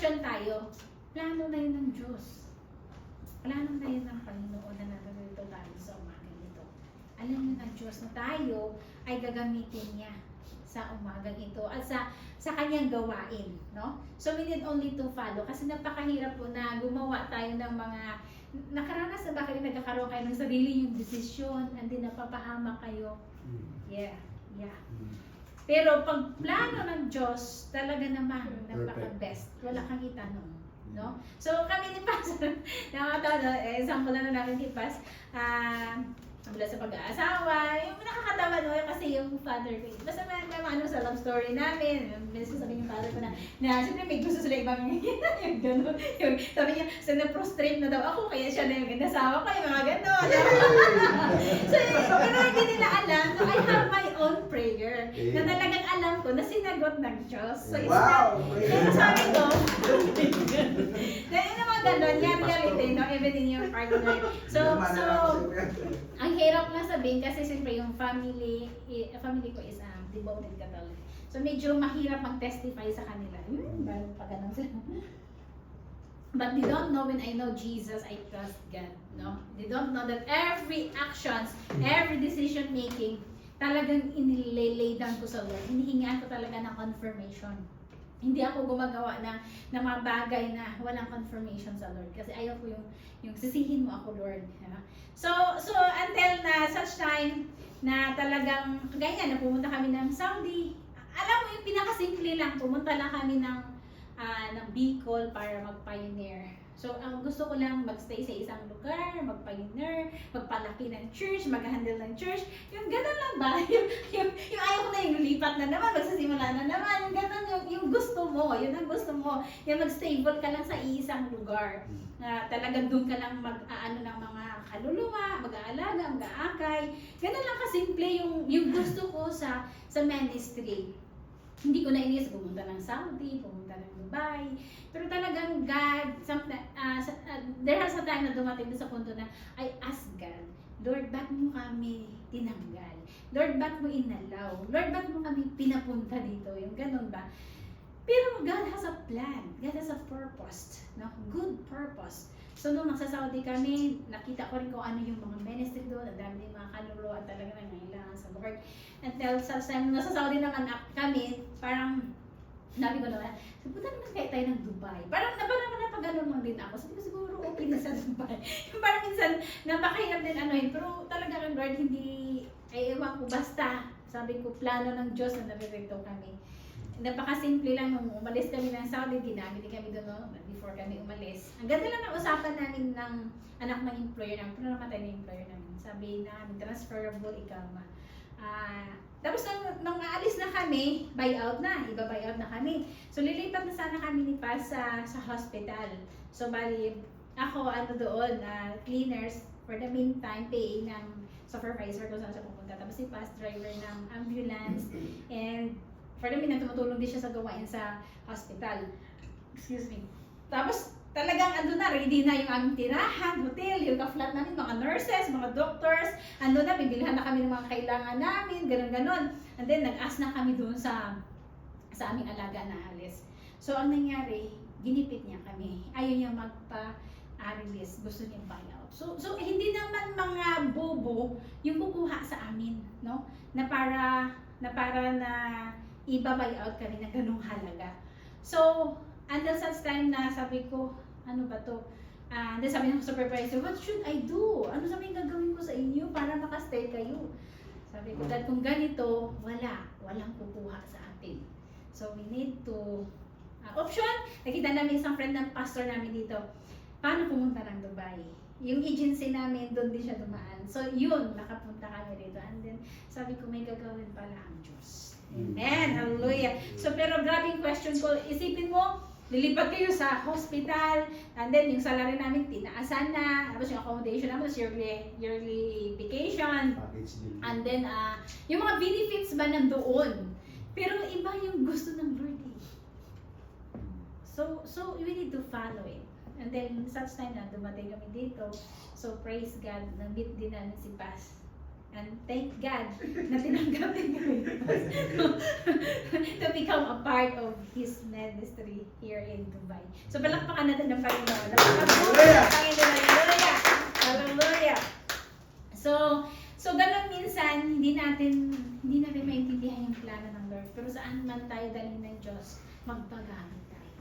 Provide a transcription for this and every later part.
decision tayo, plano na yun ng Diyos. Plano na yun ng Panginoon na narito tayo sa umaga nito. Alam niyo ng Diyos na tayo ay gagamitin niya sa umagang ito at sa kanyang gawain, no? So we need only to follow kasi napakahirap po na gumawa tayo ng mga nakaranas na ba kayo nagkakaroon kayo ng sarili yung desisyon and then napapahamak kayo. Yeah. Pero pag plano ng Diyos, talaga naman napaka-best. Wala kang itanong, no? So kami ni Pastor, nakakatawa, example na namin ni Pas, mula sa pag-aasawa, yung nakakatawa no, kasi yung father ko, basta may ano sa love story namin, minsan sabi yung father ko na siyempre may gusto sila ibang yung gano'n, yung sabi niya, so na-prostrate na daw ako, kaya siya na yung asawa ko, yung mga gano'n. So pero hindi nila alam, no, I have my own prayer, na talagang alam ko na sinagot ng Diyos. So it's not, kaya sabi ko, na yun naman gano'n, yan reality, no, even in your partner. So, ang hirap lang sabihin kasi siyempre yung family ko is devoted Catholic. So medyo mahirap mag-testify sa kanila. Bago pa ganun sila. But they don't know when I know Jesus, I trust God. No? They don't know that every actions, every decision making, talagang inilay down ko sa Lord. Hinihingaan ko talaga ng confirmation. Hindi ako gumagawa ng mga bagay na walang confirmation sa Lord. Kasi ayaw ko yung sisihin mo ako, Lord. Yeah. So until na such time na talagang, ganyan, na pumunta kami ng Saudi. Alam mo, yung pinakasimple lang, pumunta lang kami ng Bicol para mag-pioneer. So, ang gusto ko lang magstay sa isang lugar, mag-pioneer, magpalaki ng church, mag-handle ng church. Yung gano'n lang ba? Yung ayaw ko na yung lipat na naman, magsasimula na naman. Yung gano'n, yung gusto mo, yun ang gusto mo. Yung mag-stable ka lang sa isang lugar. Talagang doon ka lang mag-aano ng mga kaluluwa, mag-aalaga, mag-aakay. Gano'n lang kasimple yung gusto ko sa ministry. Hindi ko na inis pumunta ng Saudi, pumunta ng Dubai. Pero talagang God, there has a time na dumating sa punto na I ask God, Lord, ba't mo kami tinanggal? Lord, ba't mo inalaw? Lord, ba't mo kami pinapunta dito? Yung ganun ba? Pero God has a plan. God has a purpose. No? Good purpose. So nung nasa Saudi kami, nakita ko rin kung ano yung mga ministry doon, ang dami yung mga kaluluwa talaga na nangailangan sa Lord. Until sa time nasa Saudi naman kami, parang sabi ko naman, punta naman kaya tayo ng Dubai. Parang napag-ganon lang din ako. Sabi ko siguro okay na sa Dubai. Parang minsan, napakahirap din ano yun. Pero talaga ng Lord, hindi, ay ewan ko, basta. Sabi ko, plano ng Diyos na naririto kami. Napakasimple lang nung umalis kami ng Saudi, ginamit din kami doon no? Before kami umalis. Ang ganda lang ng usapan namin ng anak ng employer namin, pero namatay na yung employer namin. Sabi na, transferable ikama. Tapos nung aalis na kami, buyout na, iba buyout na kami. So lilipat na sana kami ni Paz sa hospital. So bali, ako doon, cleaners, for the meantime, paying ng supervisor kung saan siya pupunta. Tapos si Paz, driver ng ambulance, and for the meantime, tumutulong din siya sa gawain sa hospital. Excuse me. Tapos talagang na, ready na yung aming tirahan, hotel, yung ka-flat namin, mga nurses, mga doctors, na, bibilhan na kami ng mga kailangan namin, ganon. And then, nag-ask na kami doon sa aming alaga na alis. So, ang nangyari, ginipit niya kami. Ayaw niya magpa-release, gusto niya buyout. So, hindi naman mga bobo yung kukuha sa amin, no? Na para na iba-buyout kami na ganung halaga. So, until such time na sabi ko, ano ba to? Then sabi ng supervisor, what should I do? Ano sabi yung gagawin ko sa inyo para makastay kayo? Sabi ko, dahil kung ganito, walang kukuha sa atin. So we need to, option, nakita namin isang friend ng pastor namin dito, paano pumunta ng Dubai? Yung agency namin, doon din siya dumaan. So yun, nakapunta kami dito. And then sabi ko, may gagawin pala ang Diyos. Amen, hallelujah. So pero grabe yung question ko, isipin mo, lilipat kayo sa hospital, and then yung salary namin tinaasan na, tapos yung accommodation namin, yearly vacation, and then yung mga benefits ba nandoon. Pero iba yung gusto ng Lord eh. So we need to follow it. And then such time na dumating kami dito, so praise God, na-meet din namin si Paz. And thank God na tinanggap din kami to become a part of His ministry here in Dubai. So palakpakan natin ng Panginoon. Hallelujah! Hallelujah! Hallelujah! So ganun minsan, hindi natin maintindihan yung plano ng Lord. Pero saan man tayo dalhin ng Diyos, magpagamit tayo.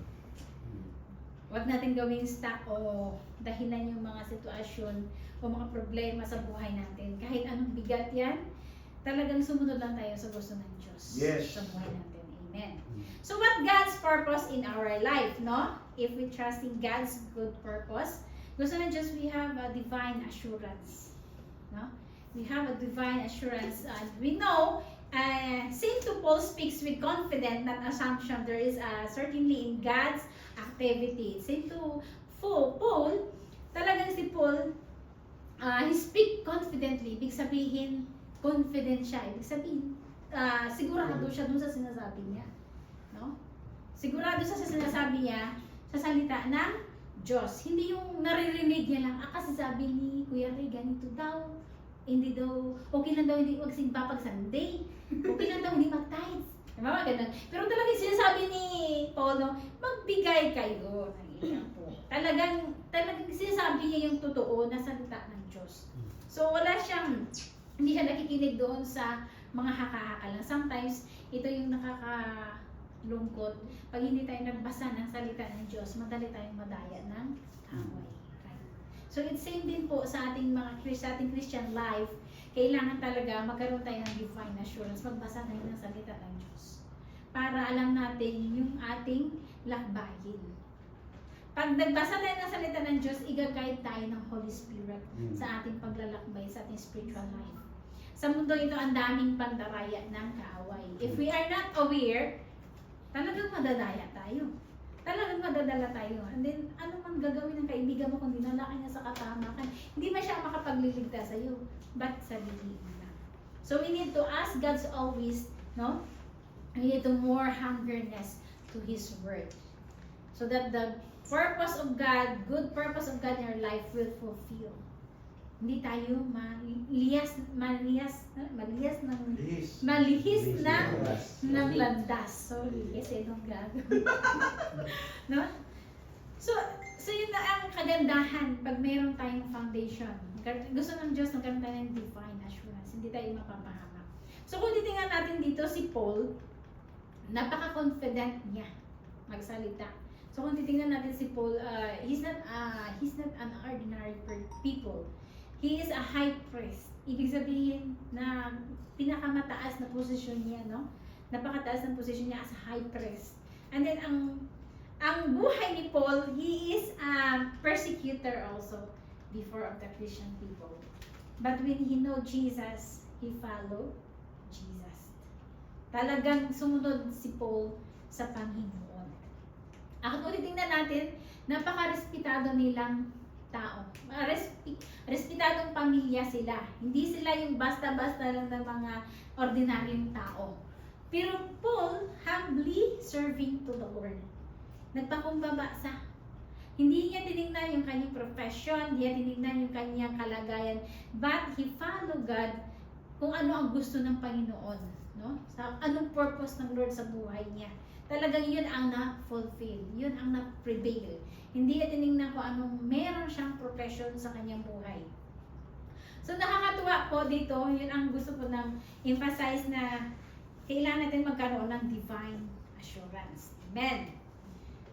Huwag natin gawing stuck o dahilan yung mga sitwasyon o mga problema sa buhay natin. Kahit anong bigat yan, talagang sumunod lang tayo sa gusto ng Diyos sa buhay natin. Amen. So what God's purpose in our life, no? If we trust in God's good purpose, gusto ng Diyos, we have a divine assurance. No? We have a divine assurance. And we know, St. Paul speaks with confidence, not assumption. There is certainly in God's activity. St. Paul, talagang si Paul, he speak confidently. Ibig sabihin, confident siya. Ibig sabihin, sigurado siya dun sa sinasabi niya. No? Sigurado siya sa sinasabi niya sa salita ng Diyos. Hindi yung naririnig niya lang, kasi sabi ni Kuya Ray, ganito daw. Hindi daw, okay lang daw hindi magsimba pag Sunday. Okay lang daw hindi mag-tithes. Diba? Ganun. Pero talagang sinasabi ni Paulo, magbigay kayo. Talagang sinasabi niya yung totoo na salita ng Diyos. So wala siyang, hindi siya nakikinig doon sa mga haka-haka lang. Sometimes, ito yung nakakalungkot. Pag hindi tayo nagbasa ng salita ng Diyos, madali tayong madaya ng away. So it's same din po sa ating Christian life. Kailangan talaga magkaroon tayo ng divine assurance. Magbasa tayo ng salita ng Diyos. Para alam natin yung ating lakbayin. Pag nagbasa tayo ng salita ng Diyos, i-guide tayo ng Holy Spirit sa ating paglalakbay, sa ating spiritual life. Sa mundo ito, ang daming pandaraya ng kaaway. If we are not aware, talagang madadaya tayo. Talagang madadala tayo. And then, ano man gagawin ng kaibigan mo kung dinala ka niya sa katamakan, hindi man siya makapagliligtas sa iyo. But sa bibig lang. So, we need to ask God's always, no? We need to more hungerness to His Word. So that the purpose of God, good purpose of God in our life will fulfill. Hindi tayo malihis ng landas. Sorry, kasi nung gago. No? So yun na ang kagandahan pag mayroon tayong foundation. Gusto ng Diyos nagkaroon tayo ng divine assurance. Hindi tayo mapapahamak. So kung titingnan natin dito si Paul, napaka-confident niya magsalita. So kung titingnan natin si Paul, he's not an ordinary people. He is a high priest. Ibig sabihin na pinakamataas na posisyon niya, no? Napakataas ng posisyon niya as a high priest. And then ang buhay ni Paul, he is a persecutor also before of the Christian people. But when he know Jesus, he follow Jesus. Talagang sumunod si Paul sa Panginoon. At kung titingnan natin, napaka-respetado nilang tao. Respetadong pamilya sila. Hindi sila yung basta-basta lang ng mga ordinaryong tao. Pero Paul, humbly serving to the Lord. Nagpakumbaba sa. Hindi niya tinignan yung kanyang profession, hindi niya tinignan yung kanyang kalagayan, but he followed God kung ano ang gusto ng Panginoon. No? Sa anong purpose ng Lord sa buhay niya. Talagang yun ang na-fulfill. Yun ang na-prevail. Hindi niya tinignan kung anong meron siyang profession sa kanyang buhay. So nakakatuwa po dito, yun ang gusto ko nang emphasize na kailangan natin magkaroon ng divine assurance. Amen.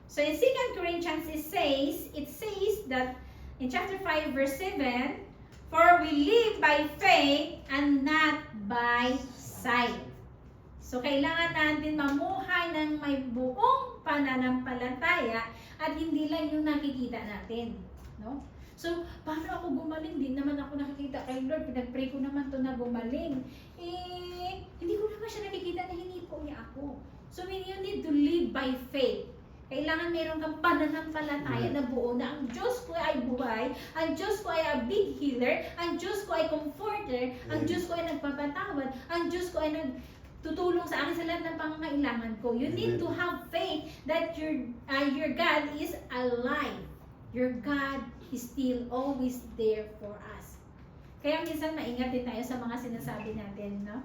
So in 2 Corinthians it says that in chapter 5 verse 7, for we live by faith and not by sight. So kailangan natin mamuhay ng may buong pananampalataya at hindi lang yung nakikita natin, no? So, paano ako gumaling? Din naman ako nakikita kay Lord, pinag-pray ko naman to na gumaling. Hindi ko naman siya nakikita na hinipo niya ako. So, you need to live by faith. Kailangan meron kang pananampalataya na buo na ang Diyos ko ay buhay, ang Diyos ko ay a big healer, ang Diyos ko ay comforter, ang Diyos ko ay nagpapatawad, ang Diyos ko ay tutulong sa akin sa lahat ng pangangailangan ko. You need to have faith that your God is alive. Your God is still always there for us. Kaya minsan maingat din tayo sa mga sinasabi natin, no?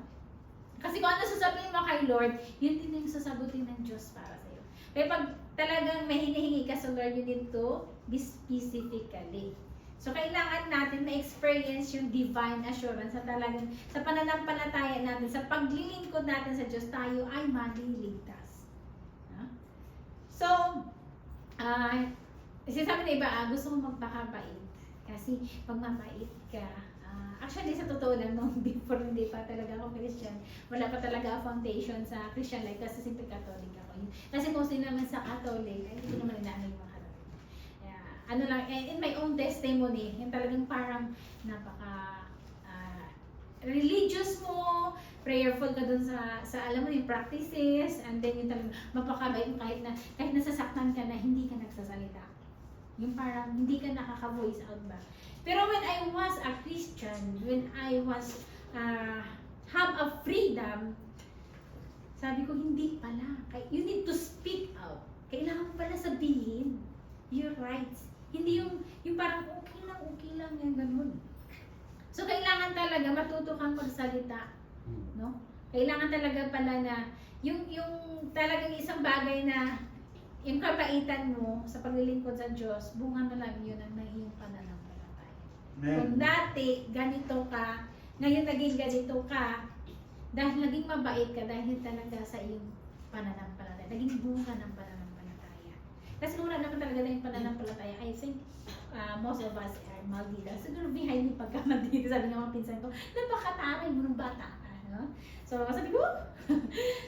Kasi kung ano sasabihin mo kay Lord, yun din yung sasagutin ng Diyos para sa'yo. Kaya pag talagang may hinihingi ka sa Lord, you need to be specifically. So, kailangan natin ma-experience yung divine assurance sa talagang, sa pananampalataya natin, sa paglilingkod natin sa Diyos, tayo ay maliligtas. No? So, sinasabi na iba, gusto ko magpakabait. Kasi pag mabait ka, actually sa totoo lang, nung before hindi pa talaga ako Christian, wala pa talaga foundation sa Christian life kasi simple Catholic ako. Kasi kung sino naman sa Catholic, ay hindi naman inaano yung mga Catholic. Ano lang, in my own testimony, yung talagang parang napaka religious mo, prayerful ka dun sa alam mo yung practices, and then yung talagang mapakabait mo kahit nasasaktan ka na hindi ka nagsasalita. Yung parang hindi ka nakaka-voice out ba. Pero when I was a Christian, when I was have a freedom, sabi ko hindi pala. You need to speak out. Kailangan mo pala sabihin your rights. Hindi yung parang okay lang yan, ganun. So kailangan talaga matuto kang magsalita, no? Kailangan talaga pala na yung talagang isang bagay na yung kabaitan mo sa paglilingkod sa Diyos, bunga na lang yun ang naging pananampalataya. Kung dati, ganito ka, ngayon naging ganito ka, dahil naging mabait ka, dahil talaga sa iyong pananampalataya. Naging bunga ng pananampalataya. Kasi kung wala naman talaga na yung pananampalataya, I think most of us are maldita. Siguro behind yung pagkamaldita, sabi ng mga pinsan ko, napakataray mo ng bata. No? So, sabi ko,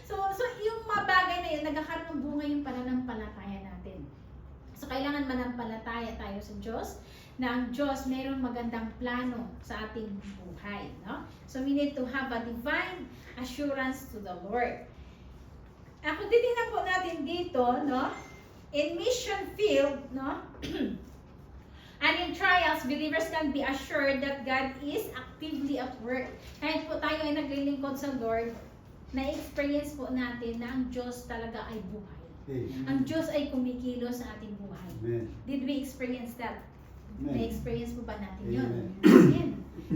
so yung mga bagay na yun, nagkakaroon ng bunga yung pananampalataya natin. So, kailangan manampalataya tayo sa Diyos, na ang Diyos mayroong magandang plano sa ating buhay. No? So, we need to have a divine assurance to the Lord. Kung titingnan po natin dito, no? In mission field, no? And in trials, believers can be assured that God is actively at work. Kahit po tayo ay naglilingkod sa Lord, na-experience po natin na ang Diyos talaga ay buhay. Amen. Ang Diyos ay kumikilos sa ating buhay. Amen. Did we experience that? Amen. Na-experience po ba natin yun? Amen. Amen.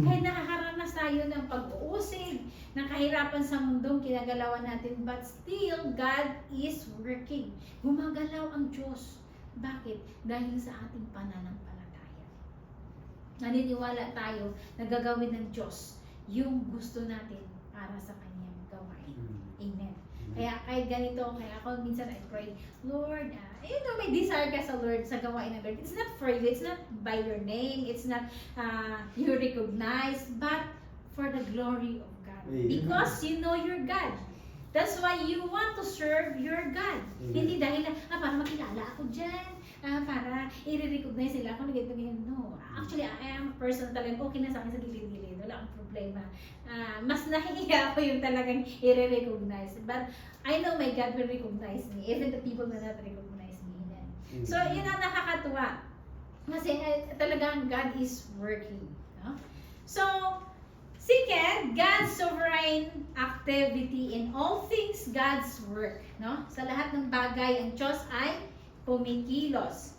Kahit nakakaranas tayo ng pag-uusig, ng kahirapan sa mundong kinagalawan natin, but still, God is working. Gumagalaw ang Diyos. Bakit? Dahil sa ating pananampalataya. Naniniwala tayo na gagawin ng Diyos yung gusto natin para sa Kanyang gawain. Amen. Kaya kahit ganito, kaya ako minsan I pray, Lord, may desire ka sa Lord, sa gawain ng Lord. It's not for you, it's not by your name, it's not you recognize, but for the glory of God. Amen. Because you know your God. That's why you want to serve your God. Amen. Hindi dahil para makilala ako dyan, para i-recognize sila ako, ganyan. No. Actually, I am a person talagang okay na sa akin sa gilid-gilid. Wala akong problema. Mas nahihiya ako yung talagang i-recognize. But I know my God will recognize me. Even the people will not recognize me. So, yun ang nakakatuwa. Kasi talagang God is working. No? So, second, God's sovereign activity in all things, God's work. No? Sa lahat ng bagay, ang Diyos ay pumikilos.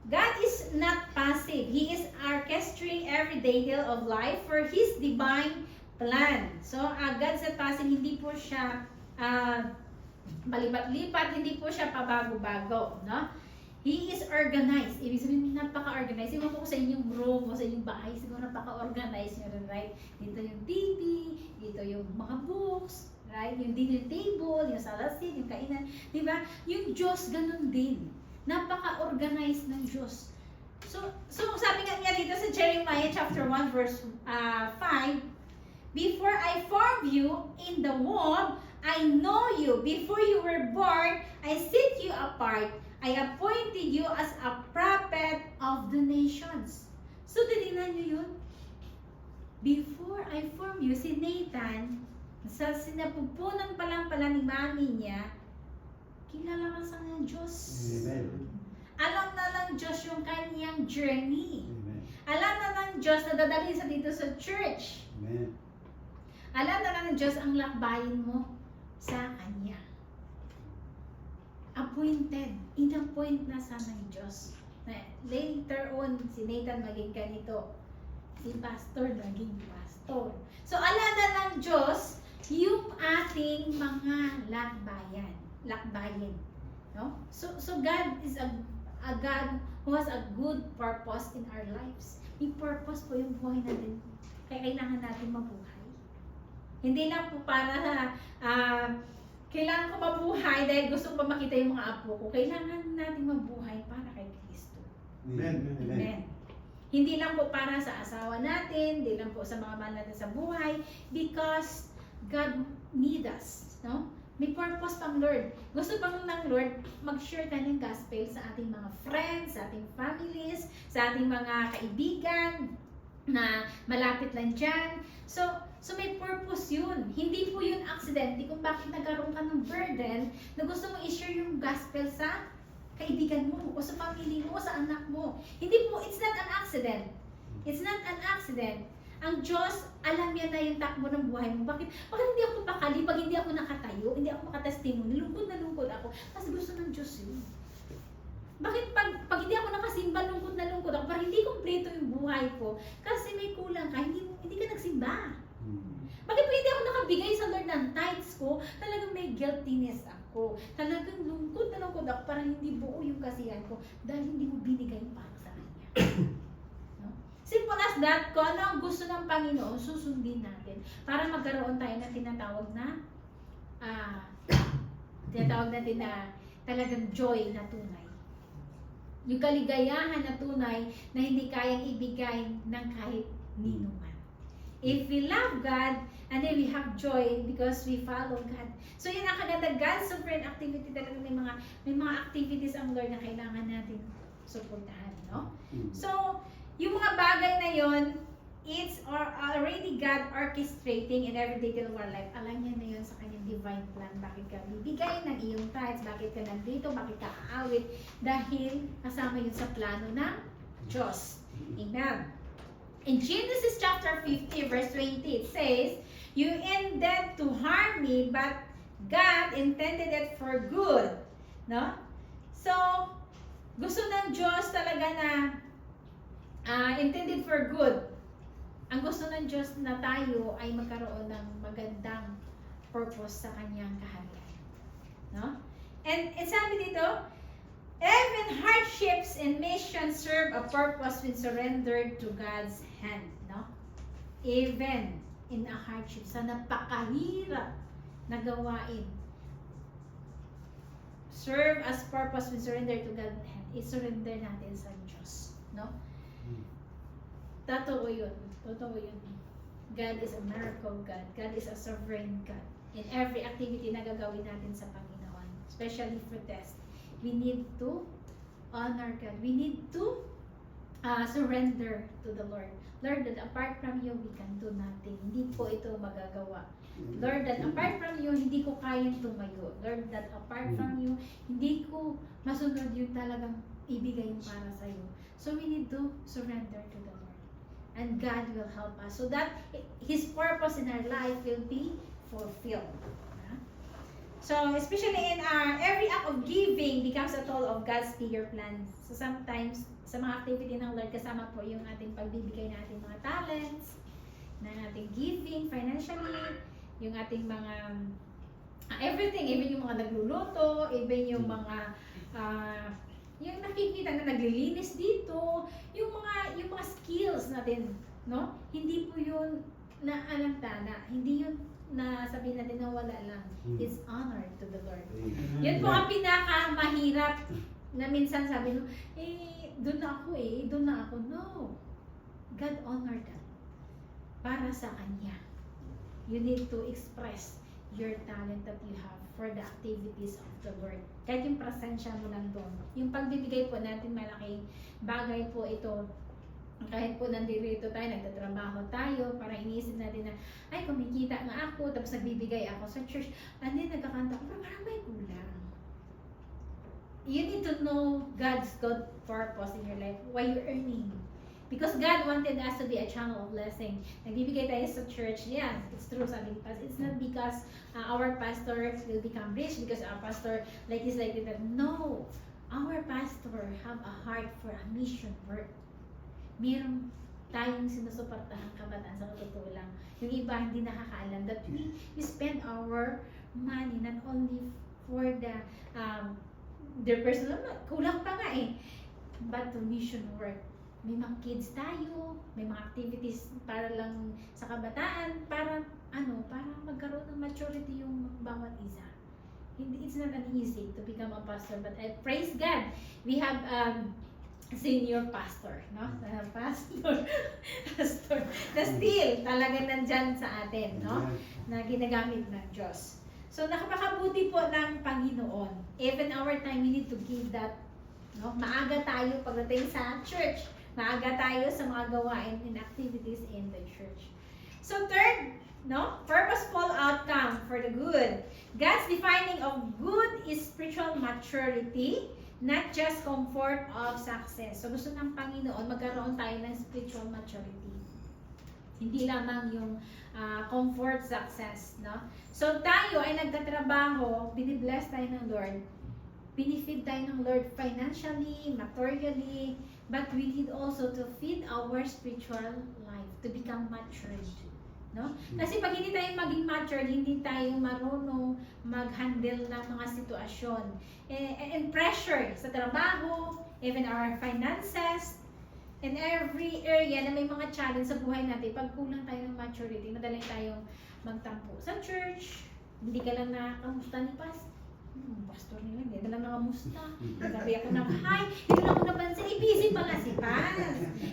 God is not passive. He is orchestrating every detail of life for His divine plan. So, God's not passive. Hindi po siya palipat-lipat, hindi po siya pabago-bago. No? He is organized. Ibig sabihin, napaka-organized. Iwan ko sa inyong room o sa inyong bahay, siguro napaka-organized nyo rin, right? Dito yung TV, dito yung mga books, right? Yung dining table, yung salad seat, yung kainan. Diba? Yung Diyos, ganun din. Napaka-organized ng Diyos. So sabi nga niya dito sa Jeremiah chapter 1 verse 5, before I formed you in the womb, I know you. Before you were born, I set you apart. I appointed you as a prophet of the nations. So, titignan nyo yun. Before I formed you, si Nathan, sa sinapupunan pa lang pala ni mami niya, kilala ka sa ng Diyos. Amen. Alam na ng Diyos yung kanyang journey. Amen. Alam na ng Diyos na dadalhin sa dito sa church. Amen. Alam na ng Diyos ang lakbayin mo sa Kanya. Appointed. In-appoint na sa ng Diyos. Na later on, si Nathan maging ganito. Si pastor naging pastor. So, alala ng Diyos yung ating mga lakbayan. No? So God is a God who has a good purpose in our lives. May purpose po yung buhay natin. Kaya kailangan natin mabuhay. Hindi lang po para kailangan ko mabuhay dahil gusto ko makita yung mga apo ko. Kailangan natin mabuhay para kay Kristo. Amen. Amen. Hindi lang po para sa asawa natin, hindi lang po sa mga mahal natin sa buhay, because God need us. No? May purpose pang Lord. Gusto pang ng Lord mag-share tayo ng gospel sa ating mga friends, sa ating families, sa ating mga kaibigan na malapit lang dyan. So may purpose yun. Hindi po yun accidentally kung bakit nagkaroon ka ng burden na gusto mo i-share yung gospel sa kaibigan mo, o sa family mo, o sa anak mo. Hindi po, it's not an accident. It's not an accident. Ang Diyos, alam niya na yung takbo ng buhay mo. Bakit hindi ako pakali pag hindi ako nakatayo, hindi ako makatestimony, lungkot na lungkot ako. Kasi gusto ng Diyos yun. Bakit pag hindi ako nakasimba, lungkot na lungkot ako, parang hindi kompleto yung buhay ko. Kasi may kulang ka, hindi ka nagsimba. Bakit hindi ako nakabigay sa Lord ng tithes ko, talagang may guiltiness ako. Talagang lungkot na lungkot ako, parang hindi buo yung kasiyahan ko dahil hindi mo binigay para sa Kanya. No? Simple as that, kung ano ang gusto ng Panginoon, susundin natin para magkaroon tayo ng tinatawag natin na talagang joy na tunay. Yung kaligayahan na tunay na hindi kayang ibigay ng kahit ninuman. If we love God, and then we have joy because we follow God. So yun ang kaganda, God's sovereign activity talaga, may mga activities ang Lord na kailangan natin suportahan, no? So, yung mga bagay na yon, it's already God orchestrating in every detail of our life. Alam niya na yun sa kanyang divine plan. Bakit ka bibigay ng iyong tithes? Bakit ka nandito? Bakit ka aawit? Dahil kasama yun sa plano ng Diyos. Amen. In Genesis chapter 50 verse 20, it says, "You intended to harm me, but God intended it for good." No? So, gusto ng Diyos talaga na intended for good. Ang gusto ng Diyos na tayo ay magkaroon ng magandang purpose sa kanyang kaharian. No? And sabi dito, even hardships and missions serve a purpose when surrendered to God's hand. No? Even in a hardship, sa napakahirap na gawain, serve as purpose when surrendered to God's hand. I-surrender natin sa Diyos. No? Totoo yun. Totoo yun. God is a miracle God. God is a sovereign God. In every activity na gagawin natin sa Panginoon, especially for test, we need to honor God. We need to surrender to the Lord. Lord, that apart from you, we can do nothing. Hindi po ito magagawa. Lord, that apart from you, hindi ko kayang tumayo. Lord, that apart from you, hindi ko masunod yung talagang ibigay yung para sa'yo. So we need to surrender to the Lord. And God will help us so that His purpose in our life will be fulfilled. So, especially in every act of giving becomes a tool of God's bigger plan. So, sometimes, sa mga activity ng Lord, kasama po yung ating pagbibigay na ating mga talents, na ating giving financially, yung ating mga everything, even yung mga nagluluto, even yung mga yung nakikita na naglilinis dito, yung mga skills natin, no? Hindi po yun na alantana, hindi yun na sabihin natin na wala lang. It's honor to the Lord. Yun po ang pinakamahirap na minsan sabi no, doon na ako. No. God honor that. Para sa Kanya. You need to express your talent that you have for the activities of the Lord. Kahit yung presensya mo lang doon. Yung pagbibigay po natin, malaking bagay po ito. Kahit po nandito tayo, nagtatrabaho tayo, para iniisip natin na, ay, kumikita nga ako, tapos nagbibigay ako sa church, and then nagkakanta ko, pero parang may kulang. You need to know God's God purpose in your life, why you're earning. Because God wanted us to be a channel of blessing. Nagbibigay tayo sa church, yeah, it's true, sabi ni Pastor. It's not because our pastor will become rich, because our pastor like this, like that. No, our pastor have a heart for a mission work. Merong tayong sinusuportahan kabataan sa totoo lang. Yung iba hindi nakakaalam that we spend our money not only for their personal, kulang pa nga eh, but to mission work. May mga kids tayo, may mga activities para lang sa kabataan, para magkaroon ng maturity yung bawat isa. It's not an easy to become a pastor, but I praise God. We have senior pastor, no? Pastor na still talaga nandyan sa atin, no? Na ginagamit ng Diyos. So, nakapakabuti po ng Panginoon. Even our time, we need to give that, no? Maaga tayo pagdating sa church. Maaga tayo sa mga gawain and activities in the church. So, third, no? Purposeful outcome for the good. God's defining of good is spiritual maturity, not just comfort of success. So, gusto ng Panginoon, magkaroon tayo ng spiritual maturity. Hindi lamang yung comfort success, no? So, tayo ay nagtatrabaho, binibless tayo ng Lord, binifeed tayo ng Lord financially, materially, but we need also to feed our spiritual life, to become matured, no? Kasi pag hindi tayo maging matured, hindi tayo marunong mag-handle ng mga sitwasyon. And pressure sa trabaho, even our finances, in every area na may mga challenge sa buhay natin, pag kulang tayo ng maturity, madaling tayong magtampo sa church, hindi ka lang nakakamusta ni pastor nila, hindi na lang nakamusta. Sabi ako ng hi, hindi lang ako napansin, busy pala si Paz.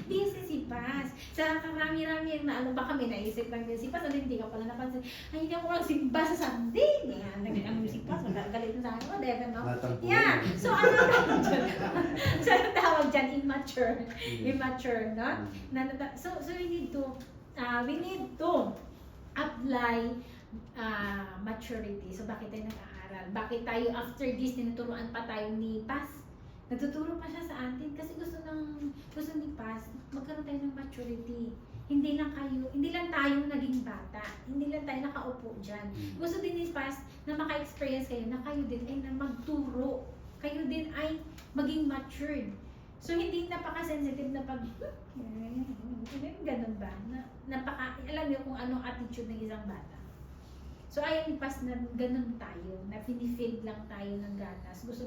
Busy si Paz. Sa karami-rami na ano ba kami, naisip lang din si Paz, hindi ka pala napansin. Ay, hindi ako lang simba sa Sunday. Nagkakang si Paz, magkagalit na sa akin, whatever, no? Yeah. So, ano tawag dyan? So, ano tawag dyan? Immature. Immature, no? So, we need to apply maturity. So, bakit tayo nag-aaral? Bakit tayo after this, tinuturuan pa tayo ni Paz? Nagtuturo pa siya sa atin kasi gusto ni Paz, magkaroon tayo ng maturity. Hindi lang tayong naging bata. Hindi lang tayo nakaupo dyan. Gusto din ni Paz na maka-experience kayo na kayo din ay na magturo. Kayo din ay maging matured. So, hindi napaka-sensitive na ganun ba? Alam niyo kung anong attitude ng isang bata. So, ayaw ni Paz na ganun tayo, na pinifeed lang tayo ng gatas. Gusto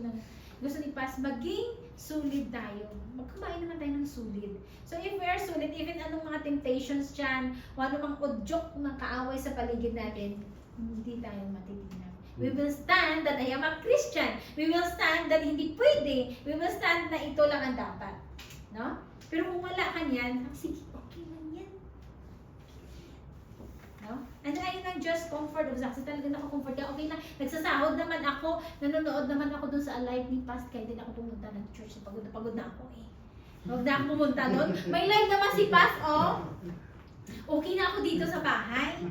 ni Paz maging solid tayo. Magkumain naman tayo ng solid. So, if we are solid, even anong mga temptations dyan, o anong udyok ng kaaway sa paligid natin, hindi tayo matitinag. We will stand that I am a Christian. We will stand that hindi pwede. We will stand na ito lang ang dapat. No? Pero kung wala ka niyan, sige, okay lang yan. No? And ayun ang just comfort of success. Talaga nakakomfort ka. Okay lang, nagsasahod naman ako, nanonood naman ako dun sa live ni Paz, kaya din ako pumunta ng church. Pagod na ako eh. Huwag na ako pumunta doon. May live naman si Paz, oh. Okay na ako dito sa bahay.